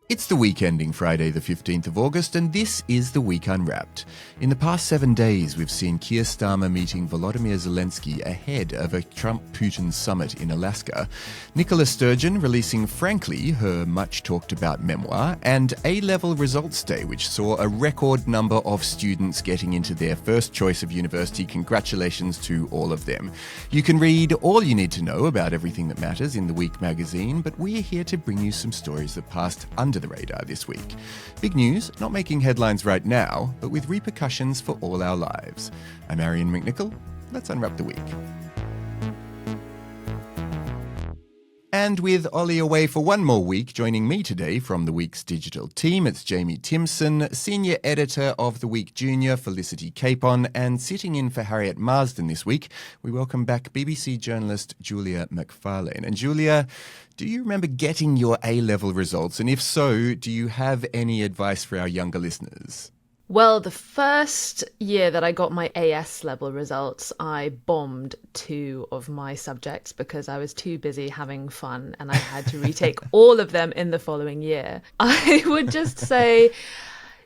It's the week ending Friday the 15th of August, and this is the Week Unwrapped. In the past 7 days, we've seen Keir Starmer meeting Volodymyr Zelensky ahead of a Trump-Putin summit in Alaska, Nicola Sturgeon releasing Frankly, her much-talked-about memoir, and A-Level Results Day, which saw a record number of students getting into their first choice of university. Congratulations to all of them. You can read all you need to know about everything that matters in the Week magazine, but we're here to bring you some stories that passed under the radar this week. Big news, not making headlines right now, but with repercussions for all our lives. I'm Arion McNicoll. Let's unwrap the week. And with Ollie away for one more week, joining me today from the Week's digital team, it's Jamie Timson, Senior Editor of The Week Junior, Felicity Capon, and sitting in for Harriet Marsden this week, we welcome back BBC journalist Julia MacFarlane. And Julia, do you remember getting your A-level results? And if so, do you have any advice for our younger listeners? Well, the first year that I got my AS level results, I bombed 2 of my subjects because I was too busy having fun and I had to retake all of them in the following year. I would just say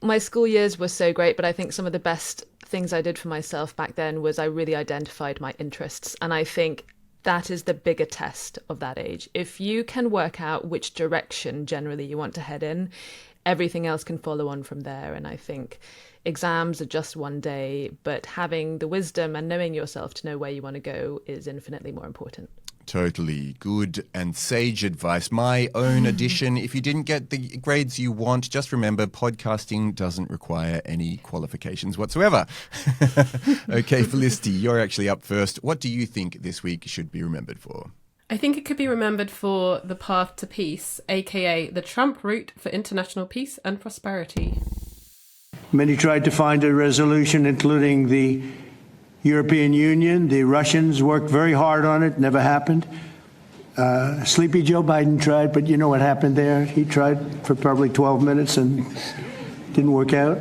my school years were so great, but I think some of the best things I did for myself back then was I really identified my interests. And I think that is the bigger test of that age. If you can work out which direction generally you want to head in, everything else can follow on from there. And I think exams are just one day, but having the wisdom and knowing yourself to know where you want to go is infinitely more important. Totally good and sage advice. My own addition, if you didn't get the grades you want, just remember podcasting doesn't require any qualifications whatsoever. Okay, Felicity, you're actually up first. What do you think this week should be remembered for? I think it could be remembered for the path to peace, aka the Trump route for international peace and prosperity. Many tried to find a resolution, including the European Union. The Russians worked very hard on it, never happened. Sleepy Joe Biden tried, but you know what happened there? He tried for probably 12 minutes and didn't work out.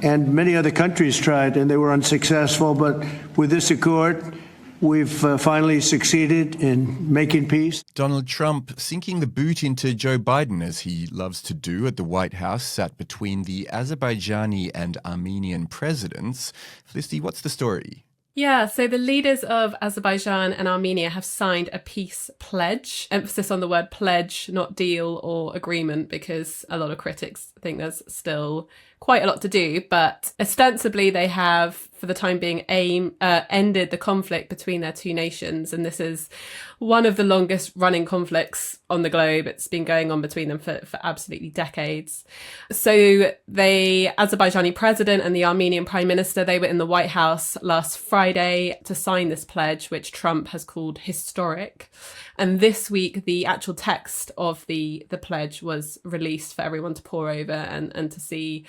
And many other countries tried, and they were unsuccessful. But with this accord, we've finally succeeded in making peace. Donald Trump sinking the boot into Joe Biden, as he loves to do at the White House, sat between the Azerbaijani and Armenian presidents. Felicity, what's the story? Yeah, so the leaders of Azerbaijan and Armenia have signed a peace pledge. Emphasis on the word pledge, not deal or agreement, because a lot of critics think there's still quite a lot to do. But ostensibly they have, for the time being, ended the conflict between their two nations. And this is one of the longest running conflicts on the globe. It's been going on between them for absolutely decades. So the Azerbaijani president and the Armenian prime minister, they were in the White House last Friday to sign this pledge, which Trump has called historic. And this week, the actual text of the pledge was released for everyone to pore over and to see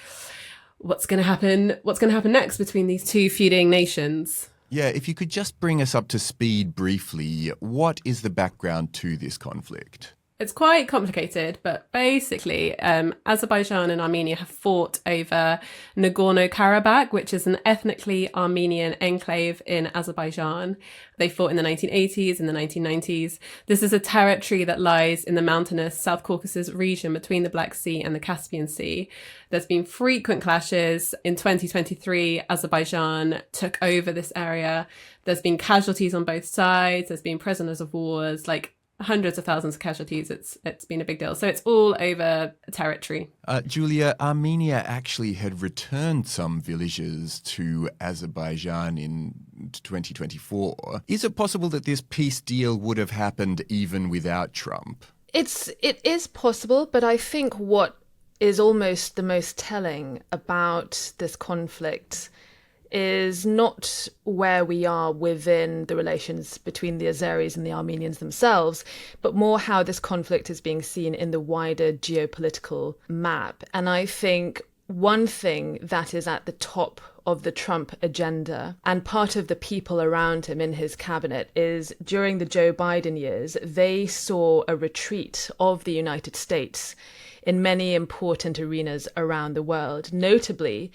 what's going to happen next between these two feuding nations. Yeah, if you could just bring us up to speed briefly, what is the background to this conflict? It's quite complicated, but basically, Azerbaijan and Armenia have fought over Nagorno-Karabakh, which is an ethnically Armenian enclave in Azerbaijan. They fought in the 1980s, in the 1990s. This is a territory that lies in the mountainous South Caucasus region between the Black Sea and the Caspian Sea. There's been frequent clashes. In 2023, Azerbaijan took over this area. There's been casualties on both sides. There's been prisoners of wars, hundreds of thousands of casualties. It's been a big deal. So it's all over territory. Julia, Armenia actually had returned some villages to Azerbaijan in 2024. Is it possible that this peace deal would have happened even without Trump? It is possible, but I think what is almost the most telling about this conflict is not where we are within the relations between the Azeris and the Armenians themselves, but more how this conflict is being seen in the wider geopolitical map. And I think one thing that is at the top of the Trump agenda and part of the people around him in his cabinet is during the Joe Biden years, they saw a retreat of the United States in many important arenas around the world. Notably,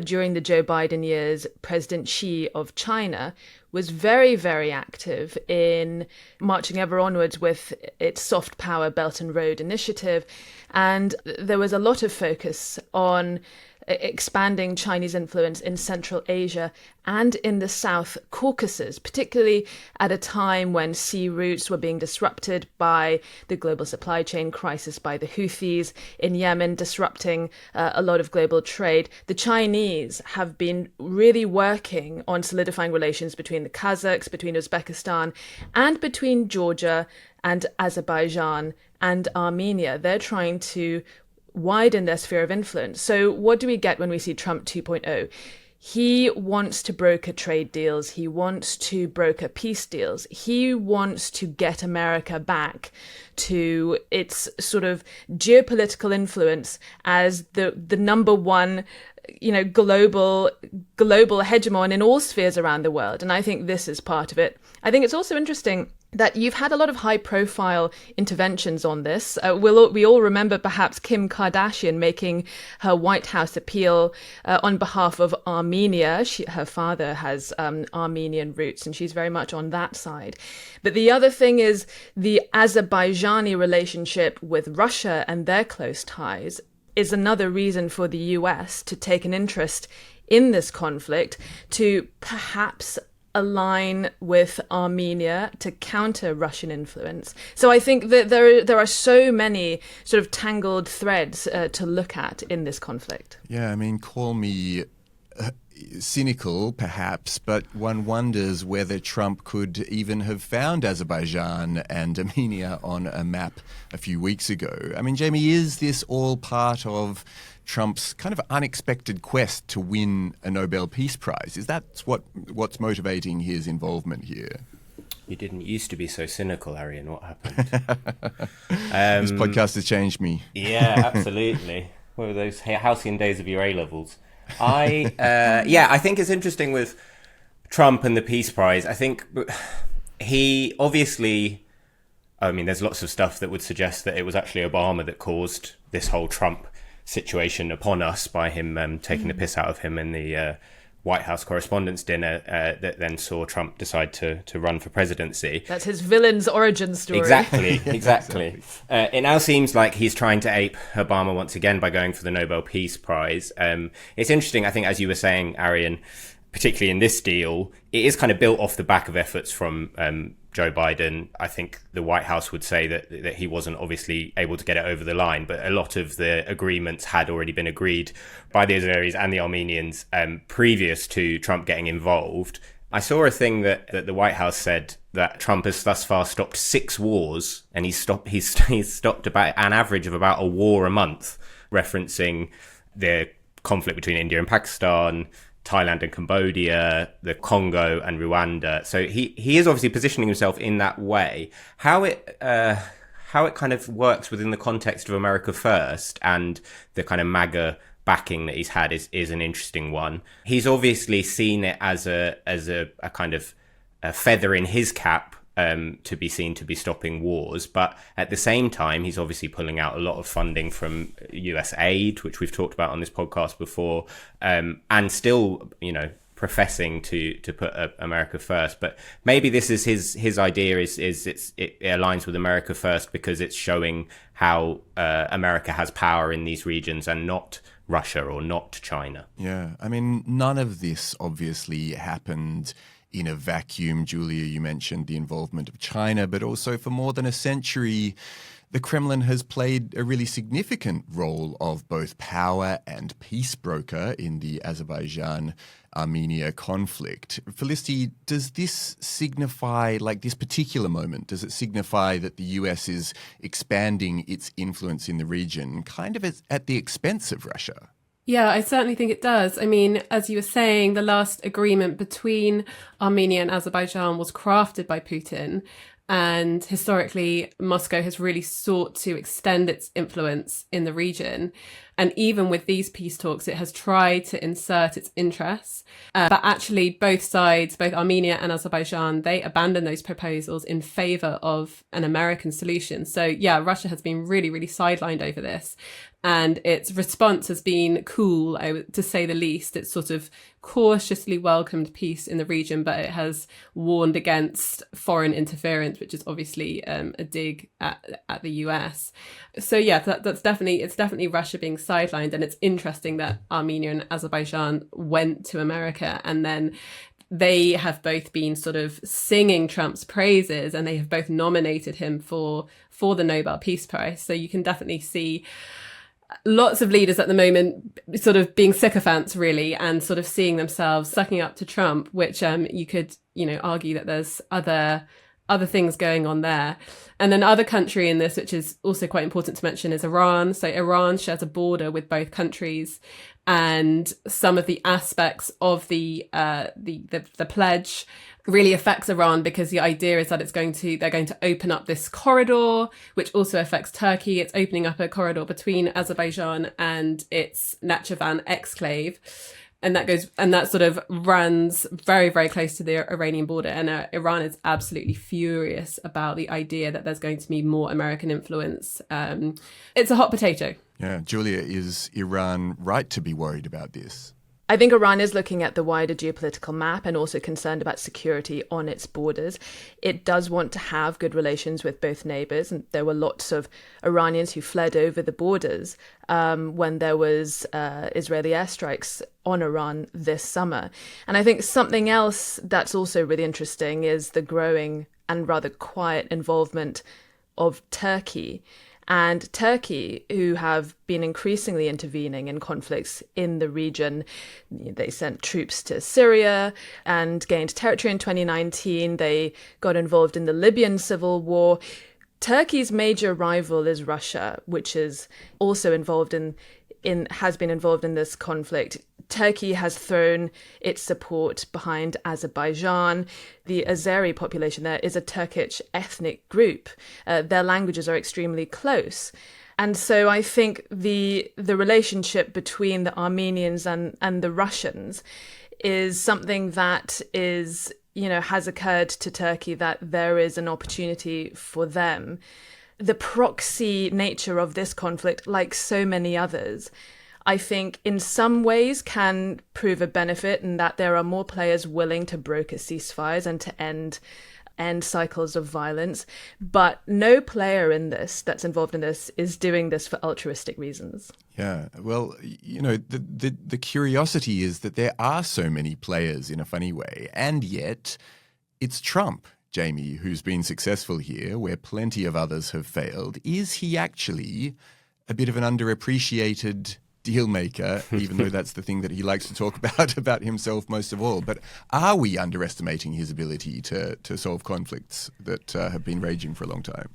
during the Joe Biden years, President Xi of China was very, very active in marching ever onwards with its soft power Belt and Road initiative. And there was a lot of focus on expanding Chinese influence in Central Asia and in the South Caucasus, particularly at a time when sea routes were being disrupted by the global supply chain crisis by the Houthis in Yemen, disrupting a lot of global trade. The Chinese have been really working on solidifying relations between the Kazakhs, between Uzbekistan, and between Georgia and Azerbaijan and Armenia. They're trying to widen their sphere of influence. So what do we get when we see Trump 2.0? He wants to broker trade deals. He wants to broker peace deals. He wants to get America back to its sort of geopolitical influence as the number one, global hegemon in all spheres around the world. And I think this is part of it. I think it's also interesting that you've had a lot of high-profile interventions on this. We all remember perhaps Kim Kardashian making her White House appeal on behalf of Armenia. Her father has Armenian roots, and she's very much on that side. But the other thing is the Azerbaijani relationship with Russia and their close ties is another reason for the US to take an interest in this conflict, to perhaps align with Armenia to counter Russian influence. So I think that there are so many sort of tangled threads to look at in this conflict. Yeah, I mean, call me cynical, perhaps, but one wonders whether Trump could even have found Azerbaijan and Armenia on a map a few weeks ago. I mean, Jamie, is this all part of Trump's kind of unexpected quest to win a Nobel Peace Prize? Is that what's motivating his involvement here? You didn't used to be so cynical, Arion. What happened? This podcast has changed me. Yeah, absolutely. What were those halcyon days of your A-levels? I think it's interesting with Trump and the Peace Prize. I think he obviously, there's lots of stuff that would suggest that it was actually Obama that caused this whole Trump situation upon us by him taking the piss out of him in the White House Correspondents' Dinner that then saw Trump decide to run for presidency. That's his villain's origin story. Exactly. It now seems like he's trying to ape Obama once again by going for the Nobel Peace Prize. It's interesting, I think, as you were saying, Arion, particularly in this deal, it is kind of built off the back of efforts from Joe Biden. I think the White House would say that he wasn't obviously able to get it over the line, but a lot of the agreements had already been agreed by the Azeris and the Armenians previous to Trump getting involved. I saw a thing that the White House said that Trump has thus far stopped 6 wars, and he's stopped about an average of about a war a month, referencing the conflict between India and Pakistan, Thailand and Cambodia, the Congo and Rwanda. So he is obviously positioning himself in that way. How it kind of works within the context of America First and the kind of MAGA backing that he's had is an interesting one. He's obviously seen it as a kind of a feather in his cap to be seen to be stopping wars, but at the same time he's obviously pulling out a lot of funding from US aid, which we've talked about on this podcast before, and still professing to put America first. But maybe this is his idea is it aligns with America First because it's showing how America has power in these regions and not Russia or not China. Yeah, I mean, none of this obviously happened in a vacuum. Julia, you mentioned the involvement of China, but also for more than a century, the Kremlin has played a really significant role of both power and peace broker in the Azerbaijan-Armenia conflict. Felicity, does this signify, like this particular moment, does it signify that the US is expanding its influence in the region kind of at the expense of Russia? Yeah, I certainly think it does. I mean, as you were saying, the last agreement between Armenia and Azerbaijan was crafted by Putin. And historically, Moscow has really sought to extend its influence in the region. And even with these peace talks, it has tried to insert its interests. But actually, both sides, both Armenia and Azerbaijan, they abandoned those proposals in favor of an American solution. So yeah, Russia has been really, really sidelined over this. And its response has been cool, to say the least. It's sort of cautiously welcomed peace in the region, but it has warned against foreign interference, which is obviously a dig at the US. So yeah, it's definitely Russia being sidelined. And it's interesting that Armenia and Azerbaijan went to America, and then they have both been sort of singing Trump's praises, and they have both nominated him for the Nobel Peace Prize. So you can definitely see lots of leaders at the moment sort of being sycophants, really, and sort of seeing themselves sucking up to Trump, which you could, argue that there's other things going on there. And then other country in this, which is also quite important to mention, is Iran. So Iran shares a border with both countries, and some of the aspects of the pledge really affects Iran, because the idea is that they're going to open up this corridor, which also affects Turkey. It's opening up a corridor between Azerbaijan and its Nakhchivan exclave. And that sort of runs very, very close to the Iranian border. And Iran is absolutely furious about the idea that there's going to be more American influence. It's a hot potato. Yeah, Julia, is Iran right to be worried about this? I think Iran is looking at the wider geopolitical map and also concerned about security on its borders. It does want to have good relations with both neighbours, and there were lots of Iranians who fled over the borders when there was Israeli airstrikes on Iran this summer. And I think something else that's also really interesting is the growing and rather quiet involvement of Turkey. And Turkey, who have been increasingly intervening in conflicts in the region. They sent troops to Syria and gained territory in 2019. They got involved in the Libyan civil war. Turkey's major rival is Russia, which is also has been involved in this conflict. Turkey has thrown its support behind Azerbaijan. The Azeri population there is a Turkish ethnic group. Their languages are extremely close. And so I think the relationship between the Armenians and the Russians is something that is, has occurred to Turkey, that there is an opportunity for them. The proxy nature of this conflict, like so many others, I think in some ways can prove a benefit in that there are more players willing to broker ceasefires and to end cycles of violence. But no player that's involved in this is doing this for altruistic reasons. Yeah, well, the curiosity is that there are so many players in a funny way, and yet it's Trump, Jamie, who's been successful here, where plenty of others have failed. Is he actually a bit of an underappreciated deal maker, even though that's the thing that he likes to talk about himself most of all? But are we underestimating his ability to solve conflicts that have been raging for a long time?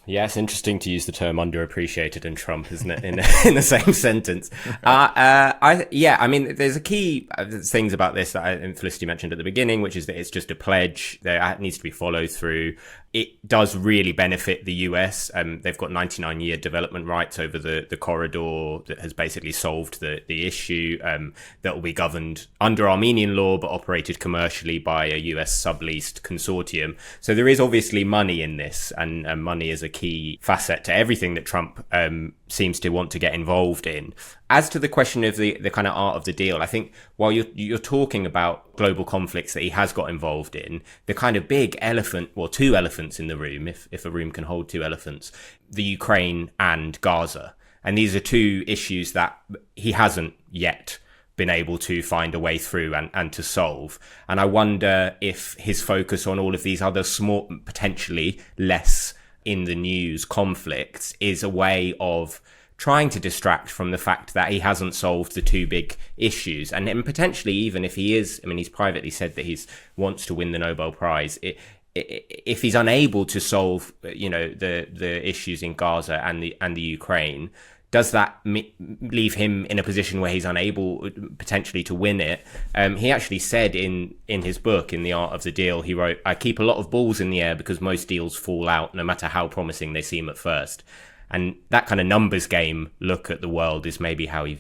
Yeah, it's interesting to use the term underappreciated and Trump, isn't it, in the same sentence? I mean, there's a key things about this that Felicity mentioned at the beginning, which is that it's just a pledge. There needs to be follow through. It does really benefit the US. They've got 99-year development rights over the corridor that has basically solved the issue, that will be governed under Armenian law but operated commercially by a US subleased consortium. So there is obviously money in this, and money is a key facet to everything that Trump seems to want to get involved in. As to the question of the kind of art of the deal, I think while you're talking about global conflicts that he has got involved in, the kind of big elephant, or two elephants in the room, if a room can hold two elephants, the Ukraine and Gaza. And these are two issues that he hasn't yet been able to find a way through and to solve. And I wonder if his focus on all of these other small, potentially less in the news conflicts is a way of trying to distract from the fact that he hasn't solved the two big issues. And then potentially, even if he is, he's privately said that he wants to win the Nobel Prize. If he's unable to solve, the issues in Gaza and the Ukraine, does that leave him in a position where he's unable potentially to win it? He actually said in his book, in The Art of the Deal, he wrote, "I keep a lot of balls in the air because most deals fall out no matter how promising they seem at first." And that kind of numbers game look at the world is maybe how he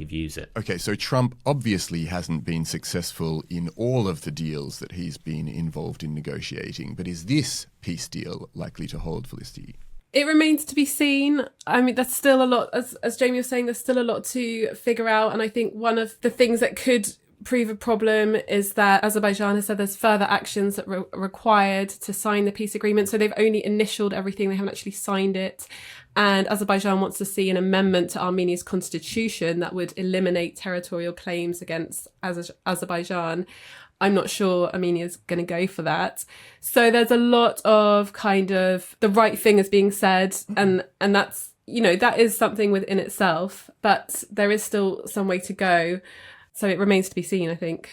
views it. Okay, so Trump obviously hasn't been successful in all of the deals that he's been involved in negotiating, but is this peace deal likely to hold, Felicity? It remains to be seen. I mean, there's still a lot, as Jamie was saying, there's still a lot to figure out. And I think one of the things that could prove a problem is that Azerbaijan has said there's further actions that are required to sign the peace agreement. So they've only initialed everything, they haven't actually signed it. And Azerbaijan wants to see an amendment to Armenia's constitution that would eliminate territorial claims against Azerbaijan. I'm not sure Armenia's going to go for that. So there's a lot of kind of the right thing is being said. And that's, you know, that is something within itself, but there is still some way to go. So it remains to be seen, I think.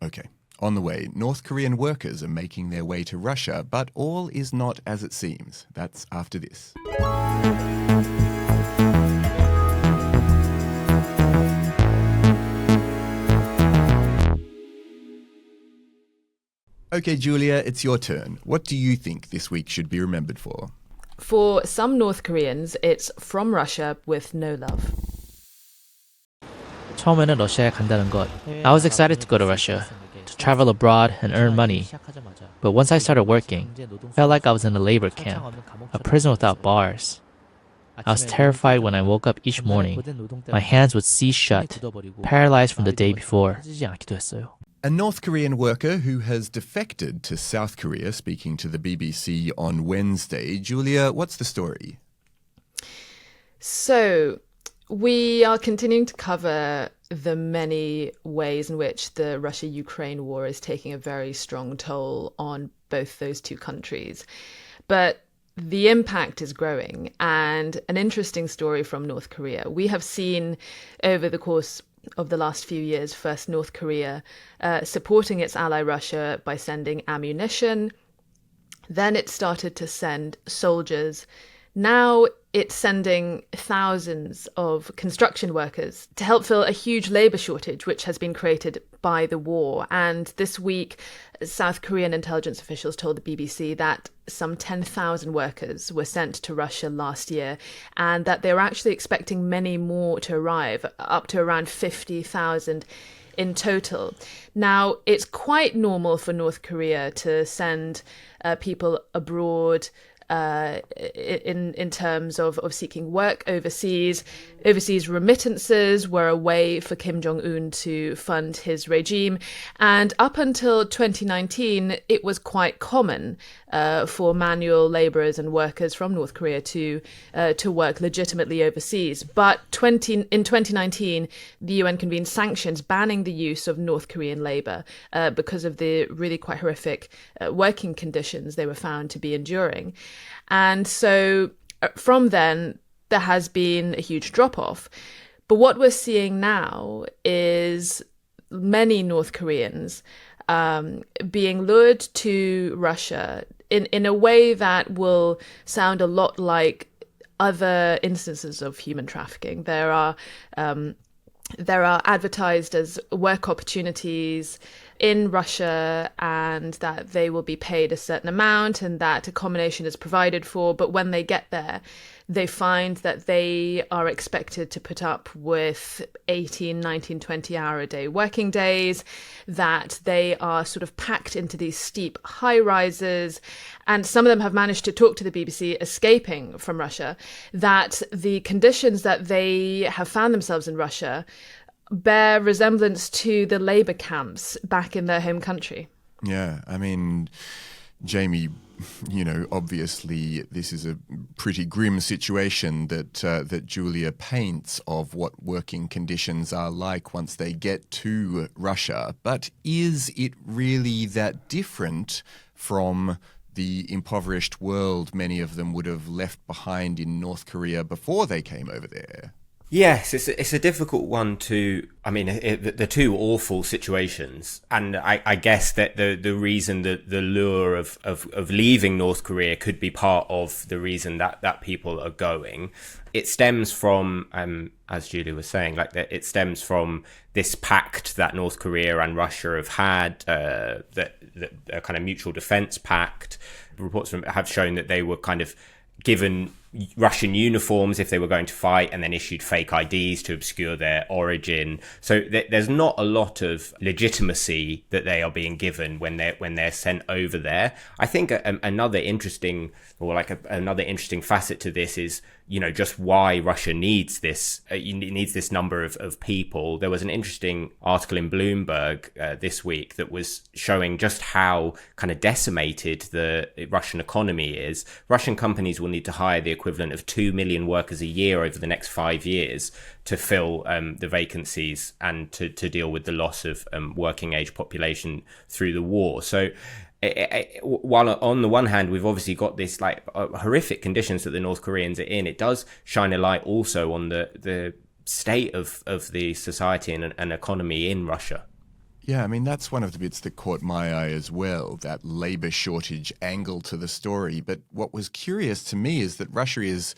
Okay. On the way, North Korean workers are making their way to Russia, but all is not as it seems. That's after this. Okay, Julia, it's your turn. What do you think this week should be remembered for? For some North Koreans, it's from Russia with no love. 처음에는 러시아에 간다는 것. I was excited to go to Russia, to travel abroad and earn money. But once I started working, I felt like I was in a labor camp, a prison without bars. I was terrified when I woke up each morning. My hands would seize shut, paralyzed from the day before. A North Korean worker who has defected to South Korea speaking to the BBC on Wednesday. Julia, what's the story? So, we are continuing to cover the many ways in which the Russia-Ukraine war is taking a very strong toll on both those two countries. But the impact is growing, and an interesting story from North Korea. We have seen over the course of the last few years, first North Korea supporting its ally Russia by sending ammunition. Then it started to send soldiers. Now it's sending thousands of construction workers to help fill a huge labour shortage, which has been created by the war. And this week, South Korean intelligence officials told the BBC that some 10,000 workers were sent to Russia last year, and that they were actually expecting many more to arrive, up to around 50,000 in total. Now, it's quite normal for North Korea to send people abroad in terms of seeking work overseas. Overseas remittances were a way for Kim Jong-un to fund his regime. And up until 2019, it was quite common for manual labourers and workers from North Korea to work legitimately overseas. But in 2019, the UN convened sanctions banning the use of North Korean labour because of the really quite horrific working conditions they were found to be enduring. And so from then, there has been a huge drop-off. But what we're seeing now is many North Koreans being lured to Russia in a way that will sound a lot like other instances of human trafficking. There are advertised as work opportunities in Russia, and that they will be paid a certain amount and that accommodation is provided for. But when they get there, they find that they are expected to put up with 18, 19, 20-hour-a-day working days, that they are sort of packed into these steep high rises. And some of them have managed to talk to the BBC, escaping from Russia, that the conditions that they have found themselves in Russia bear resemblance to the labour camps back in their home country. Yeah, I mean, Jamie, you know, obviously this is a pretty grim situation that Julia paints of what working conditions are like once they get to Russia. But is it really that different from the impoverished world many of them would have left behind in North Korea before they came over there? Yes, it's a difficult one to. I mean, the two awful situations, and I guess that the reason that the lure of leaving North Korea could be part of the reason that people are going. It stems from, as Julia was saying, like that. It stems from this pact that North Korea and Russia have had, that a kind of mutual defense pact. Reports have shown that they were kind of given Russian uniforms if they were going to fight, and then issued fake IDs to obscure their origin. So there's not a lot of legitimacy that they are being given when they're sent over there. I think another interesting facet to this is, just why Russia needs this number of people. There was an interesting article in Bloomberg this week that was showing just how kind of decimated the Russian economy is. Russian companies will need to hire the equivalent of 2 million workers a year over the next 5 years to fill the vacancies and to deal with the loss of working age population through the war. So while on the one hand we've obviously got this horrific conditions that the North Koreans are in, it does shine a light also on the state of the society and economy in Russia. Yeah, I mean, that's one of the bits that caught my eye as well, that labour shortage angle to the story. But what was curious to me is that Russia is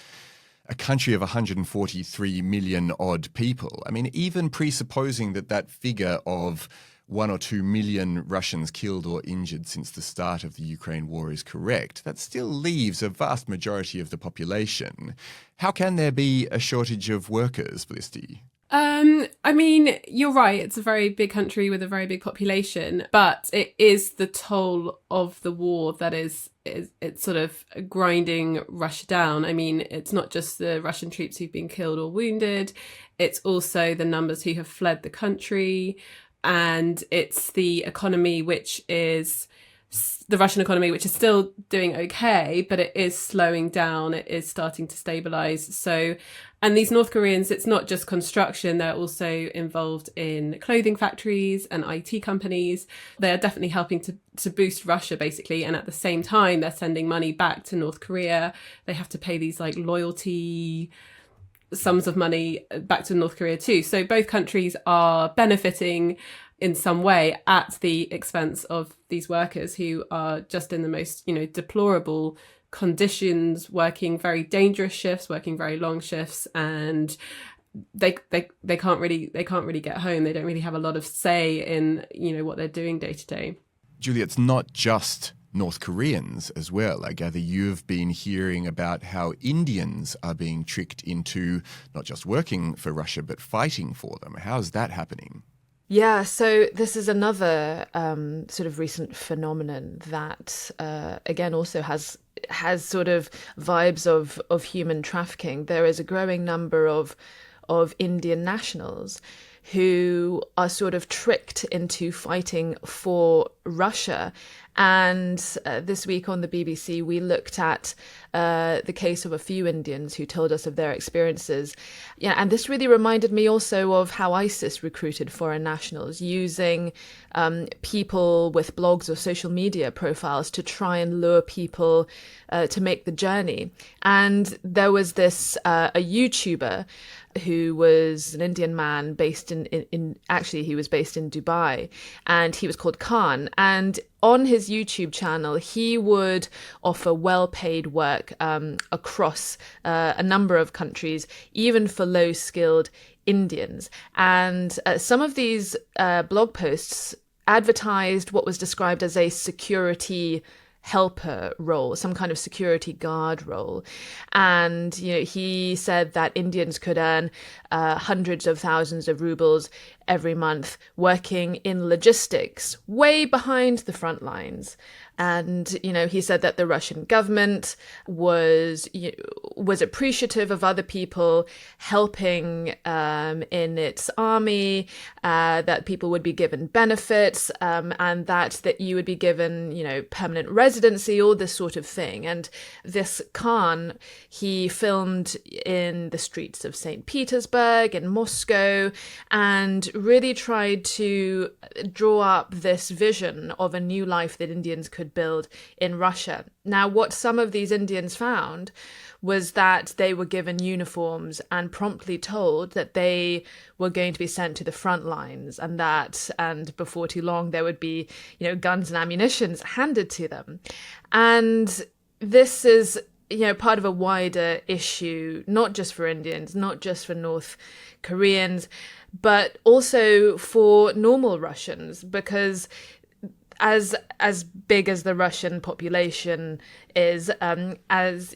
a country of 143 million odd people. I mean, even presupposing that figure of 1 or 2 million Russians killed or injured since the start of the Ukraine war is correct, that still leaves a vast majority of the population. How can there be a shortage of workers, Felicity? I mean, you're right. It's a very big country with a very big population, but it is the toll of the war that is it's sort of grinding Russia down. I mean, it's not just the Russian troops who've been killed or wounded. It's also the numbers who have fled the country. And it's the economy, which is the Russian economy, which is still doing okay, but it is slowing down. It is starting to stabilize. So, and these North Koreans, it's not just construction. They're also involved in clothing factories and IT companies. They're definitely helping to boost Russia, basically. And at the same time, they're sending money back to North Korea. They have to pay these loyalty sums of money back to North Korea too. So both countries are benefiting in some way at the expense of these workers who are just in the most, deplorable conditions, working very dangerous shifts, working very long shifts, and they can't really get home. They don't really have a lot of say in, what they're doing day to day. Julia, it's not just North Koreans as well. I gather you've been hearing about how Indians are being tricked into not just working for Russia, but fighting for them. How's that happening? Yeah, so this is another sort of recent phenomenon that, again, also has sort of vibes of human trafficking. There is a growing number of Indian nationals who are sort of tricked into fighting for Russia. And this week on the BBC, we looked at the case of a few Indians who told us of their experiences. Yeah, and this really reminded me also of how ISIS recruited foreign nationals, using people with blogs or social media profiles to try and lure people to make the journey. And there was this a YouTuber who was an Indian man based actually he was based in Dubai, and he was called Khan. And on his YouTube channel, he would offer well-paid work across a number of countries, even for low-skilled Indians. And some of these blog posts advertised what was described as a security helper role, some kind of security guard role. And, he said that Indians could earn hundreds of thousands of rubles every month working in logistics, way behind the front lines. And, he said that the Russian government was appreciative of other people helping in its army, that people would be given benefits, and that you would be given, permanent residency, all this sort of thing. And this Khan, he filmed in the streets of St. Petersburg and Moscow, and really tried to draw up this vision of a new life that Indians could build in Russia. Now, what some of these Indians found was that they were given uniforms and promptly told that they were going to be sent to the front lines, and before too long there would be, guns and ammunition handed to them. And this is, part of a wider issue, not just for Indians, not just for North Koreans, but also for normal Russians, because as big as the Russian population is, as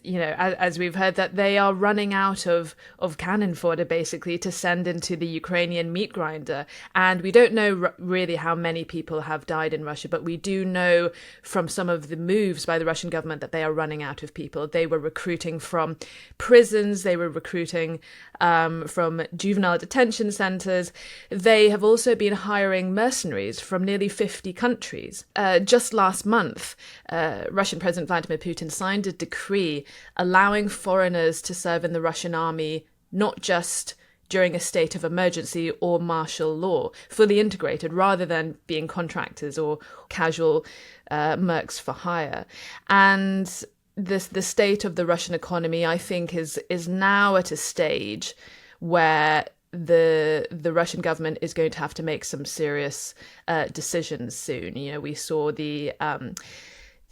we've heard, that they are running out of cannon fodder basically to send into the Ukrainian meat grinder. And we don't know really how many people have died in Russia, but we do know from some of the moves by the Russian government that they are running out of people. They were recruiting from prisons, they were recruiting from juvenile detention centers. They have also been hiring mercenaries from nearly 50 countries. Just last month, Russian President Vladimir Putin signed a decree allowing foreigners to serve in the Russian army, not just during a state of emergency or martial law, fully integrated, rather than being contractors or casual mercs for hire. And the state of the Russian economy, I think, is now at a stage where the Russian government is going to have to make some serious decisions soon. We saw the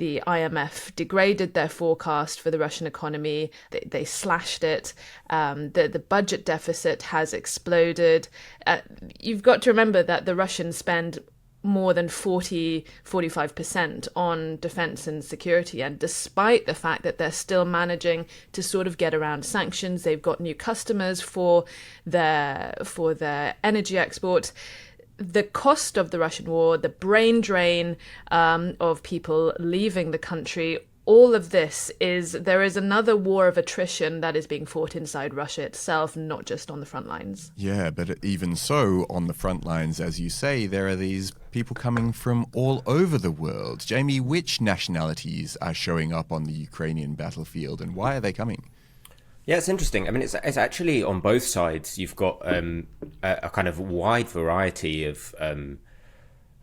IMF degraded their forecast for the Russian economy. They slashed it. The budget deficit has exploded. You've got to remember that the Russians spend more than 45% on defense and security. And despite the fact that they're still managing to sort of get around sanctions, they've got new customers for their energy exports. The cost of the Russian war, the brain drain of people leaving the country, all of this there is another war of attrition that is being fought inside Russia itself, not just on the front lines. Yeah, but even so, on the front lines, as you say, there are these people coming from all over the world. Jamie, which nationalities are showing up on the Ukrainian battlefield, and why are they coming? Yeah, it's interesting. I mean, it's actually on both sides. You've got a kind of wide variety of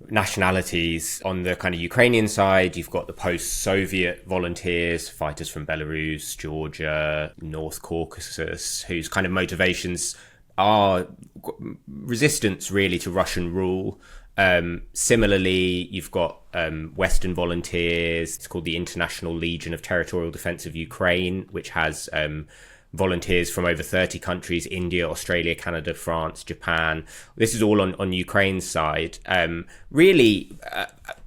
nationalities. On the kind of Ukrainian side, you've got the post-Soviet volunteers, fighters from Belarus, Georgia, North Caucasus, whose kind of motivations are resistance really to Russian rule. Similarly, you've got Western volunteers. It's called the International Legion of Territorial Defense of Ukraine, which has volunteers from over 30 countries: India, Australia, Canada, France, Japan. This is all on Ukraine's side. Really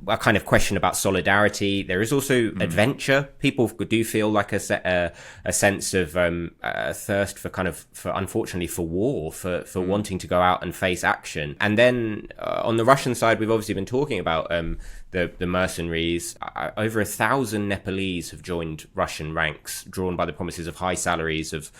a kind of question about solidarity. There is also adventure. People do feel like a sense of a thirst for unfortunately for war, for wanting to go out and face action. And then on the Russian side, we've obviously been talking about the mercenaries. Over 1,000 Nepalese have joined Russian ranks, drawn by the promises of high salaries of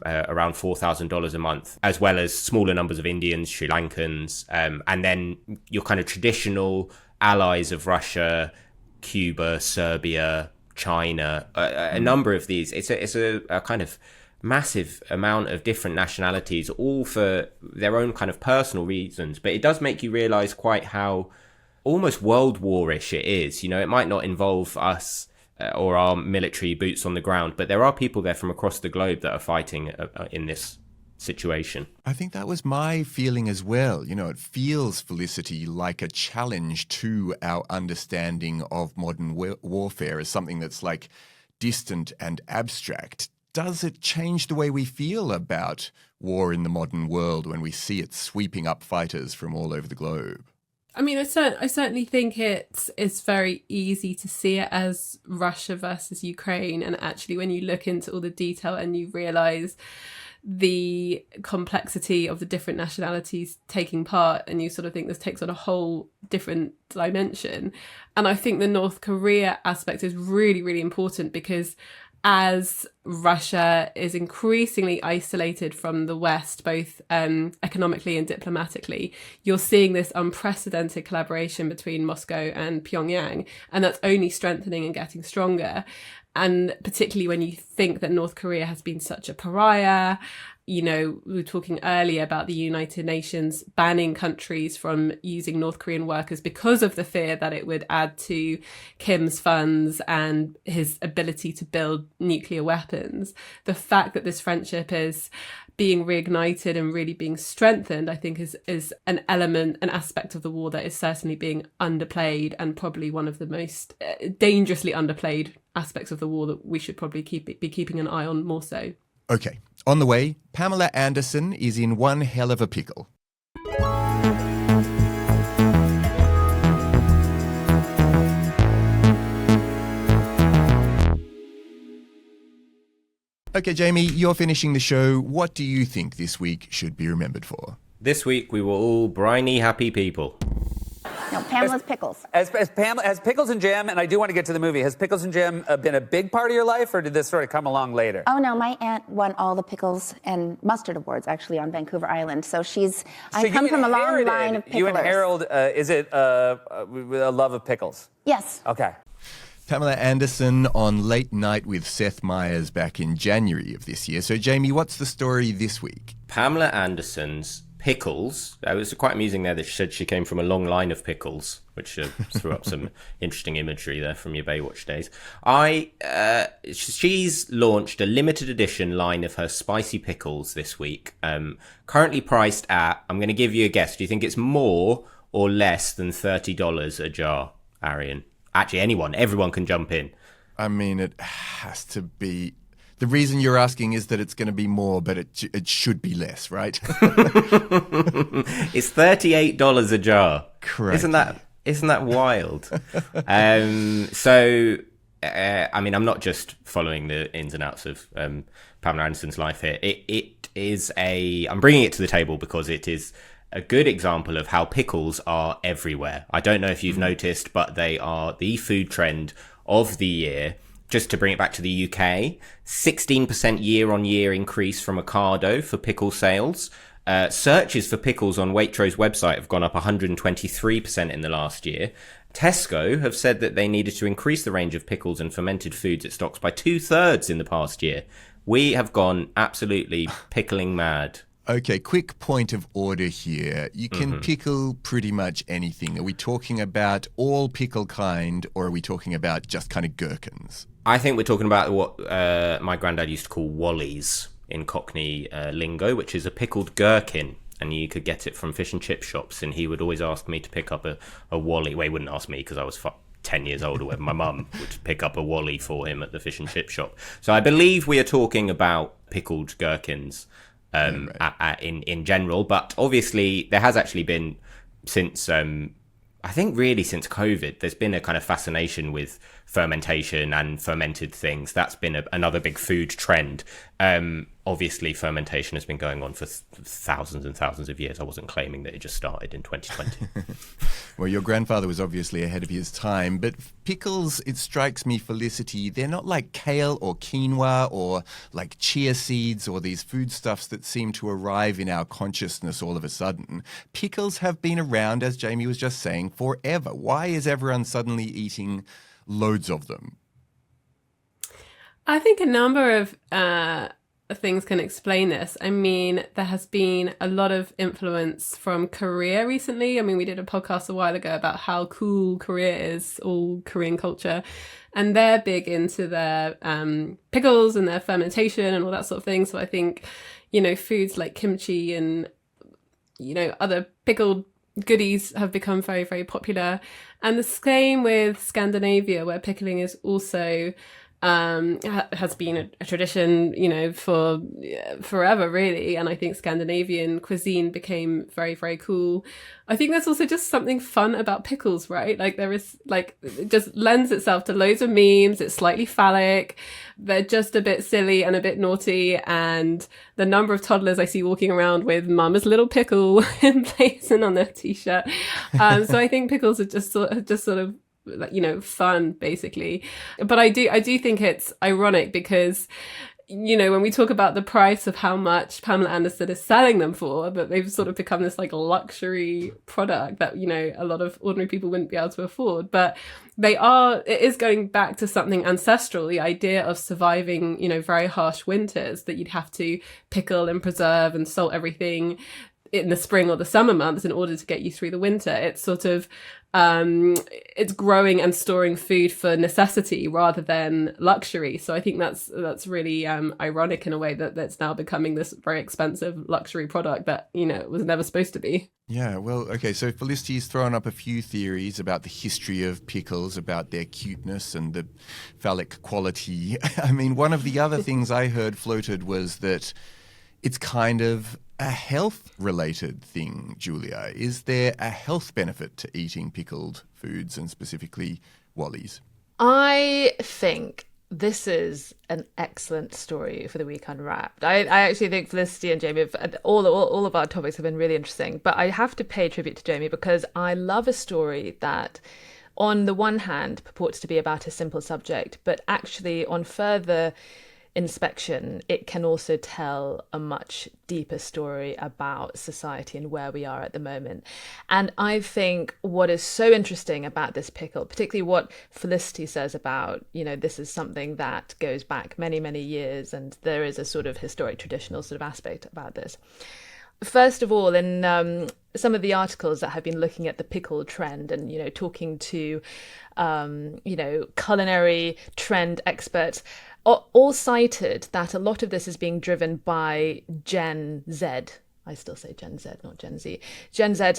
around $4,000 a month, as well as smaller numbers of Indians, Sri Lankans, and then your kind of traditional allies of Russia, Cuba, Serbia, China, a number of these. It's a kind of massive amount of different nationalities, all for their own kind of personal reasons. But it does make you realize quite how almost World War-ish it is. It might not involve us or our military boots on the ground, but there are people there from across the globe that are fighting in this situation. I think that was my feeling as well. It feels, Felicity, like a challenge to our understanding of modern warfare as something that's like distant and abstract. Does it change the way we feel about war in the modern world when we see it sweeping up fighters from all over the globe? I mean, I certainly think it's very easy to see it as Russia versus Ukraine. And actually, when you look into all the detail and you realise the complexity of the different nationalities taking part, and you sort of think this takes on a whole different dimension. And I think the North Korea aspect is really, really important, because as Russia is increasingly isolated from the West, both economically and diplomatically, you're seeing this unprecedented collaboration between Moscow and Pyongyang, and that's only strengthening and getting stronger. And particularly when you think that North Korea has been such a pariah. We were talking earlier about the United Nations banning countries from using North Korean workers because of the fear that it would add to Kim's funds and his ability to build nuclear weapons. The fact that this friendship is being reignited and really being strengthened, I think is an element, an aspect of the war that is certainly being underplayed, and probably one of the most dangerously underplayed aspects of the war that we should probably be keeping an eye on more so. Okay, on the way, Pamela Anderson is in one hell of a pickle. Okay, Jamie, you're finishing the show. What do you think this week should be remembered for? This week we were all briny, happy people. No, Pamela's pickles. As Pamela, has pickles and jam, and I do want to get to the movie, has pickles and jam been a big part of your life, or did this sort of come along later? Oh, no, my aunt won all the pickles and mustard awards, actually, on Vancouver Island. So I come from a long line of picklers. You and Harold, is it a love of pickles? Yes. Okay. Pamela Anderson on Late Night with Seth Meyers back in January of this year. So, Jamie, what's the story this week? Pamela Anderson's pickles. It was quite amusing there that she said she came from a long line of pickles, which threw up some interesting imagery there from your Baywatch days. She's launched a limited edition line of her spicy pickles this week, currently priced at, I'm going to give you a guess, do you think it's more or less than $30 a jar, Arion? Actually, everyone can jump in. I mean, it has to be... The reason you're asking is that it's going to be more, but it should be less, right? It's $38 a jar. Correct. Isn't that wild? I mean, I'm not just following the ins and outs of Pamela Anderson's life here. I'm bringing it to the table because it is a good example of how pickles are everywhere. I don't know if you've noticed, but they are the food trend of the year. Just to bring it back to the UK, 16% year-on-year increase from Ocado for pickle sales. Searches for pickles on Waitrose website have gone up 123% in the last year. Tesco have said that they needed to increase the range of pickles and fermented foods it stocks by 2/3 in the past year. We have gone absolutely pickling mad. Okay, quick point of order here. You can pickle pretty much anything. Are we talking about all pickle kind, or are we talking about just kind of gherkins? I think we're talking about what my granddad used to call wallies in Cockney lingo, which is a pickled gherkin. And you could get it from fish and chip shops. And he would always ask me to pick up a wally. Well, he wouldn't ask me because I was 10 years old or whatever. My mum would pick up a wally for him at the fish and chip shop. So I believe we are talking about pickled gherkins in general. But obviously, there has actually been since... I think really since COVID, there's been a kind of fascination with fermentation and fermented things. That's been another big food trend. Obviously, fermentation has been going on for thousands and thousands of years. I wasn't claiming that it just started in 2020. Well, your grandfather was obviously ahead of his time, but pickles, it strikes me, Felicity, they're not like kale or quinoa or like chia seeds or these foodstuffs that seem to arrive in our consciousness all of a sudden. Pickles have been around, as Jamie was just saying, forever. Why is everyone suddenly eating loads of them? I think a number of things can explain this. I mean, there has been a lot of influence from Korea recently. I mean, we did a podcast a while ago about how cool Korea is, all Korean culture. And they're big into their pickles and their fermentation and all that sort of thing. So I think, foods like kimchi and, other pickled goodies have become very, very popular. And the same with Scandinavia, where pickling is also... has been a tradition, for forever, really. And I think Scandinavian cuisine became very, very cool. I think there's also just something fun about pickles, right? Like it just lends itself to loads of memes. It's slightly phallic. They're just a bit silly and a bit naughty. And the number of toddlers I see walking around with Mama's little pickle emblazoned on their t-shirt. So I think pickles are just sort of fun, basically. But I do think it's ironic because, when we talk about the price of how much Pamela Anderson is selling them for, that they've sort of become this like luxury product that, a lot of ordinary people wouldn't be able to afford. But it is going back to something ancestral, the idea of surviving, very harsh winters, that you'd have to pickle and preserve and salt everything in the spring or the summer months in order to get you through the winter. It's sort of it's growing and storing food for necessity rather than luxury. So I think that's really ironic in a way that that's now becoming this very expensive luxury product that was never supposed to be. Yeah, well, okay, so Felicity's thrown up a few theories about the history of pickles, about their cuteness and the phallic quality. I mean, one of the other things I heard floated was that it's kind of a health-related thing, Julia. Is there a health benefit to eating pickled foods and specifically wallies? I think This is an excellent story for the week Unwrapped. I actually think Felicity and Jamie, all of our topics have been really interesting. But I have to pay tribute to Jamie because I love a story that, on the one hand, purports to be about a simple subject, but actually, on further inspection, it can also tell a much deeper story about society and where we are at the moment. And I think what is so interesting about this pickle, particularly what Felicity says about, this is something that goes back many, many years, and there is a sort of historic traditional sort of aspect about this. First of all, in some of the articles that have been looking at the pickle trend and, talking to, culinary trend experts, all cited that a lot of this is being driven by Gen Z. I still say Gen Z, not Gen Z. Gen Z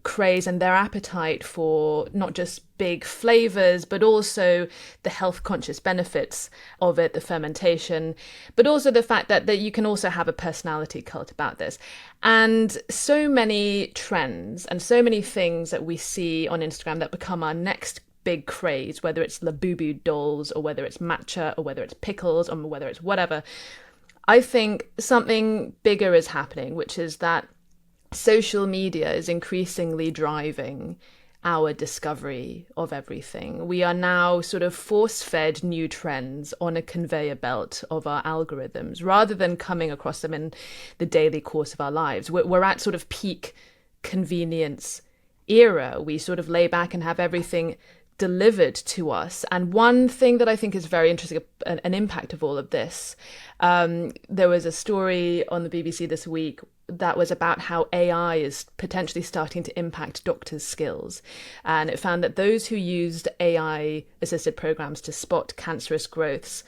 craze and their appetite for not just big flavors, but also the health conscious benefits of it, the fermentation, but also the fact that you can also have a personality cult about this. And so many trends and so many things that we see on Instagram that become our next big craze, whether it's Labubu dolls or whether it's matcha or whether it's pickles or whether it's whatever, I think something bigger is happening, which is that social media is increasingly driving our discovery of everything. We are now sort of force-fed new trends on a conveyor belt of our algorithms rather than coming across them in the daily course of our lives. We're at sort of peak convenience era. We sort of lay back and have everything delivered to us. And one thing that I think is very interesting, an impact of all of this, there was a story on the BBC this week that was about how AI is potentially starting to impact doctors' skills. And it found that those who used AI-assisted programs to spot cancerous growths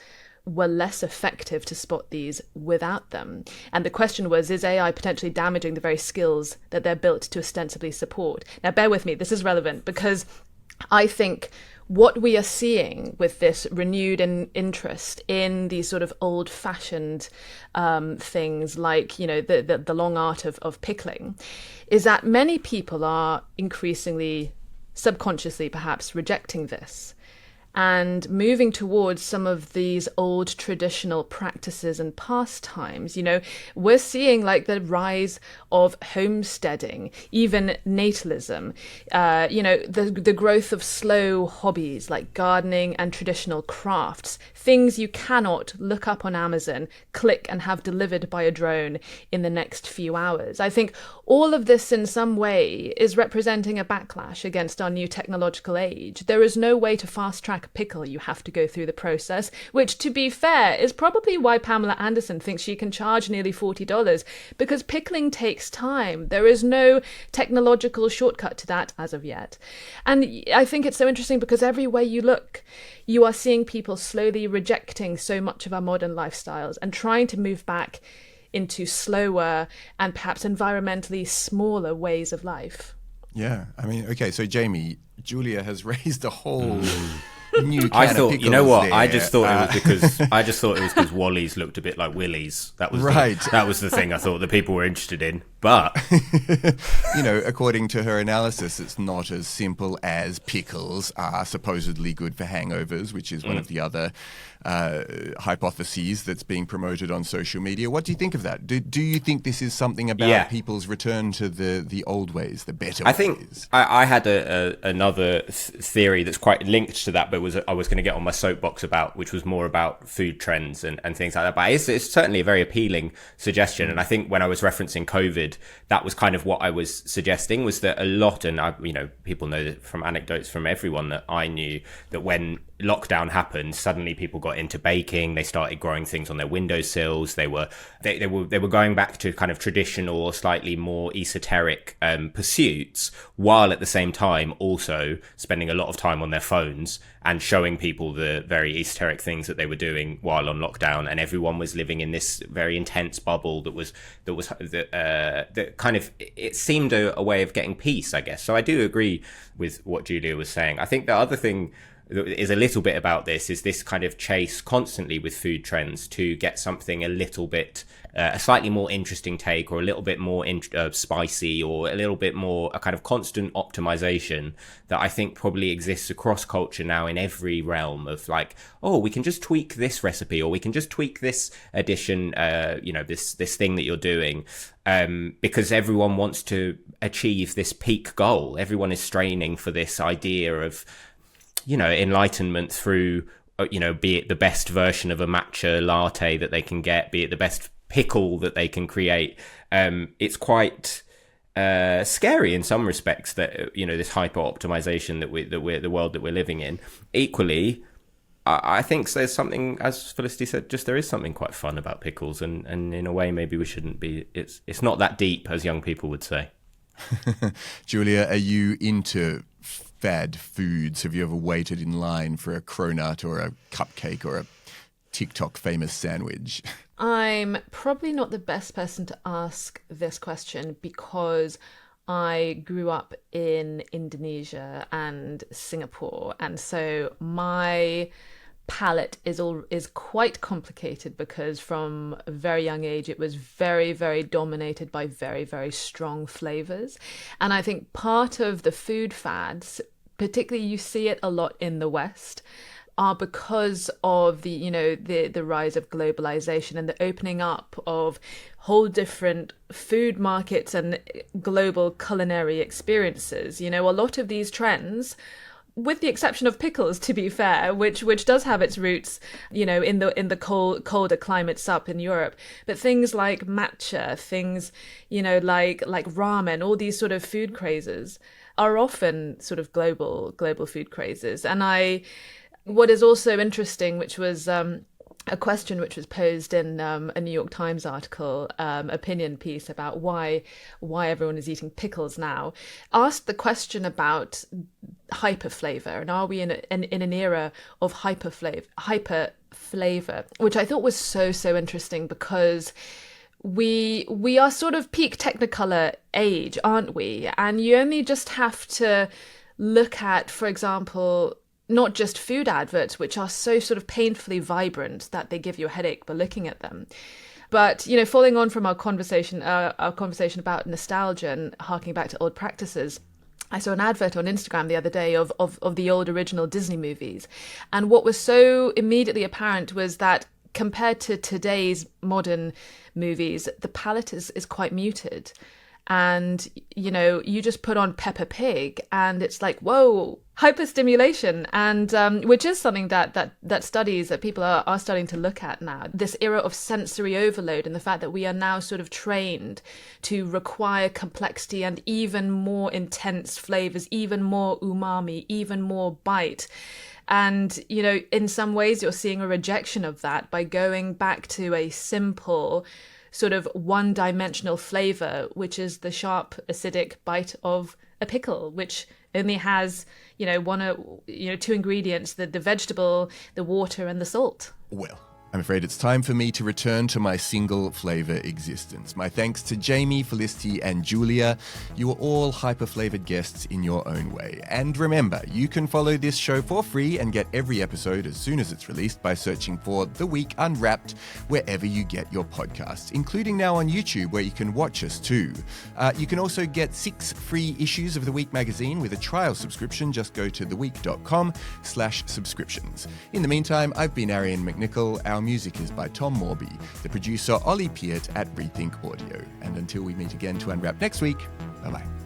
were less effective to spot these without them. And the question was, is AI potentially damaging the very skills that they're built to ostensibly support? Now, bear with me, this is relevant because I think what we are seeing with this renewed interest in these sort of old-fashioned things like, the long art of pickling, is that many people are increasingly, subconsciously perhaps, rejecting this and moving towards some of these old traditional practices and pastimes. We're seeing like the rise of homesteading, even natalism, the growth of slow hobbies like gardening and traditional crafts, things you cannot look up on Amazon, click and have delivered by a drone in the next few hours. I think all of this in some way is representing a backlash against our new technological age. There is no way to fast track a pickle. You have to go through the process, which, to be fair, is probably why Pamela Anderson thinks she can charge nearly $40, because pickling takes time. There is no technological shortcut to that as of yet. And I think it's so interesting because everywhere you look, you are seeing people slowly rejecting so much of our modern lifestyles and trying to move back into slower and perhaps environmentally smaller ways of life. Yeah, I mean, okay, so Jamie, Julia has raised a whole new I can thought, of you know what? pickles I there. just thought it was because Wally's looked a bit like Willy's. That was right. That was the thing I thought the people were interested in. But according to her analysis, it's not as simple as pickles are supposedly good for hangovers, which is one of the other hypotheses that's being promoted on social media. What do you think of that? Do you think this is something about people's return to the old ways, the better ways? I think I had another theory that's quite linked to that, but I was going to get on my soapbox about, which was more about food trends and things like that. But it's certainly a very appealing suggestion. And I think when I was referencing COVID, that was kind of what I was suggesting, was that a lot, and people know that from anecdotes from everyone that I knew, that when lockdown happened, suddenly people got into baking. They started growing things on their windowsills. They were going back to kind of traditional or slightly more esoteric pursuits, while at the same time also spending a lot of time on their phones and showing people the very esoteric things that they were doing while on lockdown. And everyone was living in this very intense bubble that kind of, it seemed a way of getting peace, I guess. So I do agree with what Julia was saying. I think the other thing is a little bit about this, is this kind of chase constantly with food trends to get something a little bit, a slightly more interesting take, or a little bit more spicy, or a little bit more a kind of constant optimization that I think probably exists across culture now in every realm of like, oh, we can just tweak this recipe, or we can just tweak this addition, this thing that you're doing. Because everyone wants to achieve this peak goal. Everyone is straining for this idea of, enlightenment through, be it the best version of a matcha latte that they can get, be it the best pickle that they can create. It's quite scary in some respects that, this hyper optimization that we're the world that we're living in. Equally, I think there's something, as Felicity said, there is something quite fun about pickles, and in a way maybe we shouldn't be. It's not that deep, as young people would say. Julia, are you into fad foods? Have you ever waited in line for a cronut or a cupcake or a TikTok famous sandwich? I'm probably not the best person to ask this question because I grew up in Indonesia and Singapore, and so my palate is quite complicated because from a very young age it was very, very dominated by very, very strong flavors. And I think part of the food fads, particularly you see it a lot in the West, are because of the rise of globalization and the opening up of whole different food markets and global culinary experiences. A lot of these trends, with the exception of pickles, to be fair, which does have its roots, in the colder climates up in Europe, but things like matcha, things, like ramen, all these sort of food crazes are often sort of global food crazes. And what is also interesting, which was a question which was posed in a New York Times article, opinion piece about why everyone is eating pickles now, asked the question about hyper flavor, and are we in an era of hyper flavor, which I thought was so interesting because we are sort of peak Technicolor age, aren't we? And you only just have to look at, for example, not just food adverts, which are so sort of painfully vibrant that they give you a headache by looking at them. But, following on from our conversation about nostalgia and harking back to old practices, I saw an advert on Instagram the other day of the old original Disney movies. And what was so immediately apparent was that compared to today's modern movies, the palette is quite muted. And, you just put on Peppa Pig and it's like, whoa, hyperstimulation. And which is something that studies, that people are starting to look at now. This era of sensory overload and the fact that we are now sort of trained to require complexity and even more intense flavors, even more umami, even more bite. And, in some ways you're seeing a rejection of that by going back to a simple sort of one-dimensional flavor, which is the sharp, acidic bite of a pickle, which only has, two ingredients, the vegetable, the water, and the salt. Well, I'm afraid it's time for me to return to my single flavour existence. My thanks to Jamie, Felicity and Julia. You are all hyper-flavoured guests in your own way. And remember, you can follow this show for free and get every episode as soon as it's released by searching for The Week Unwrapped wherever you get your podcasts, including now on YouTube where you can watch us too. You can also get 6 free issues of The Week magazine with a trial subscription. Just go to theweek.com/subscriptions. In the meantime, I've been Arion McNicoll. Our music is by Tom Morby, the producer Ollie Peart at Rethink Audio. And until we meet again to Unwrap next week, bye-bye.